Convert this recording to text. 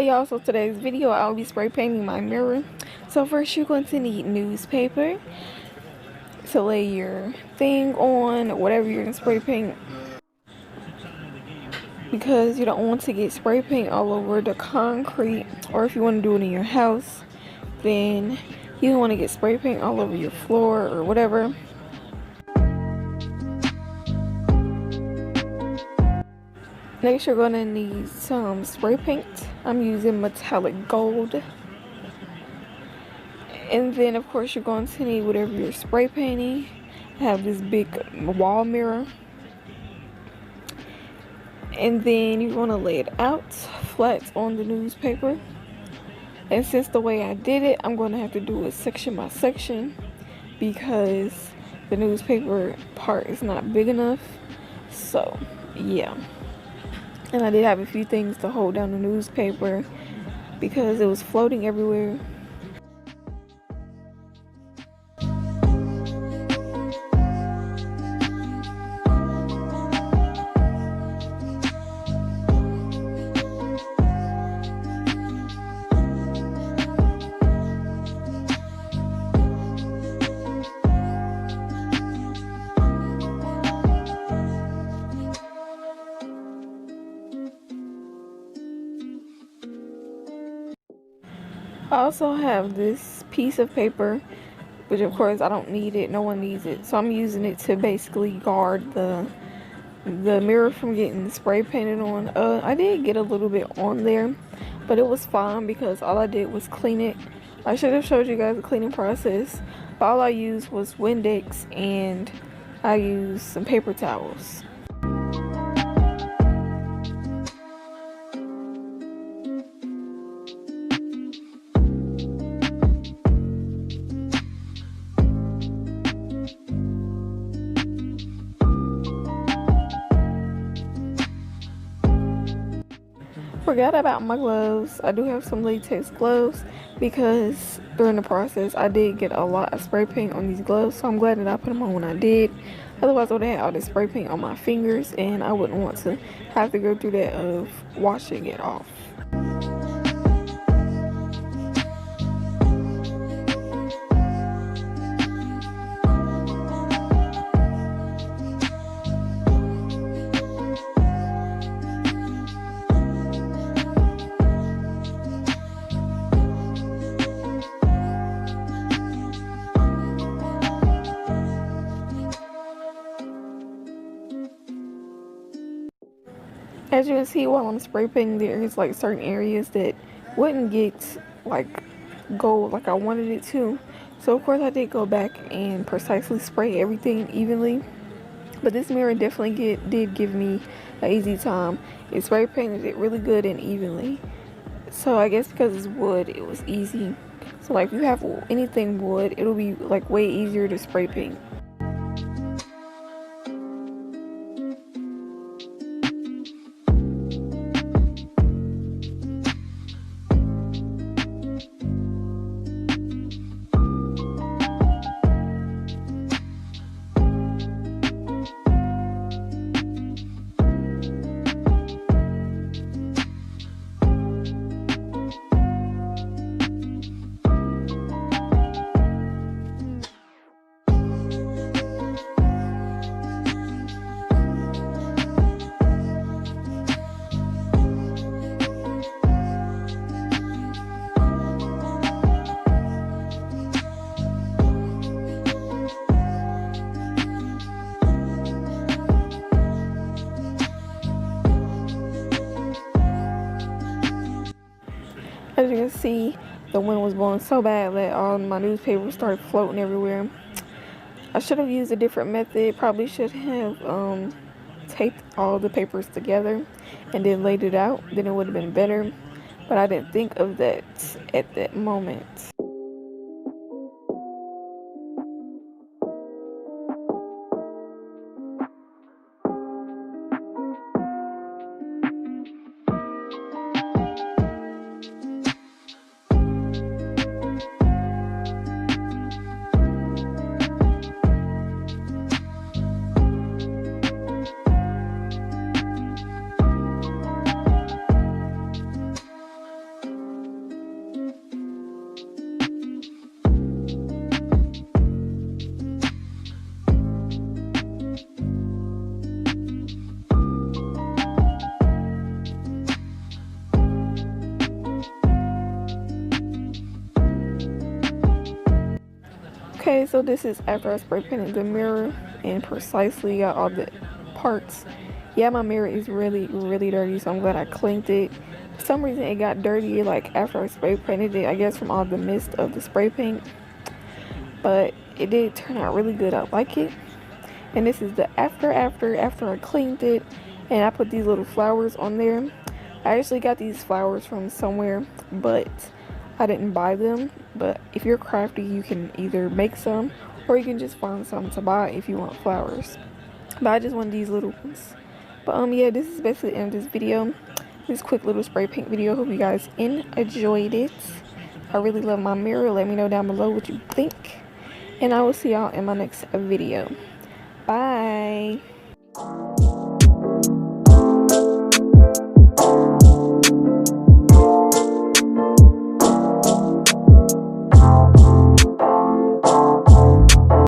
Hey y'all, so today's video I'll be spray painting my mirror. So first you're going to need newspaper to lay your thing on, whatever you're going to spray paint, because you don't want to get spray paint all over the concrete, or if you want to do it in your house, then you don't want to get spray paint all over your floor or whatever. Next you're going to need some spray paint. I'm using metallic gold. And then of course you're going to need whatever you're spray painting. I have this big wall mirror. And then you're going to lay it out flat on the newspaper. And since the way I did it, I'm going to have to do it section by section because the newspaper part is not big enough. So yeah. And I did have a few things to hold down the newspaper because it was floating everywhere. I also have this piece of paper, which of course I don't need it, no one needs it, so I'm using it to basically guard the mirror from getting spray painted on. I did get a little bit on there, but it was fine because all I did was clean it. I should have showed you guys the cleaning process, but all I used was Windex and I used some paper towels. Forgot about my gloves. I do have some latex gloves because during the process I did get a lot of spray paint on these gloves, so I'm glad that I put them on when I did. Otherwise I would have had all this spray paint on my fingers and I wouldn't want to have to go through that of washing it off. As you can see, while I'm spray painting, there is like certain areas that wouldn't get like gold like I wanted it to. So of course I did go back and precisely spray everything evenly. But this mirror definitely did give me an easy time. It spray painted it really good and evenly. So I guess because it's wood, it was easy. So like if you have anything wood, it'll be like way easier to spray paint. As you can see, the wind was blowing so bad that all my newspapers started floating everywhere. I should have used a different method. Probably should have taped all the papers together and then laid it out. Then it would have been better. But I didn't think of that at that moment. Okay, so this is after I spray painted the mirror and precisely got all the parts. Yeah, my mirror is really, really dirty, so I'm glad I cleaned it. For some reason, it got dirty, like, after I spray painted it, I guess from all the mist of the spray paint. But it did turn out really good. I like it. And this is the after I cleaned it, and I put these little flowers on there. I actually got these flowers from somewhere, but I didn't buy them. But if you're crafty, you can either make some, or you can just find some to buy if you want flowers. But I just want these little ones. But yeah, this is basically the end of this video. This quick little spray paint video. Hope you guys enjoyed it. I really love my mirror. Let me know down below what you think, and I will see y'all in my next video. Bye.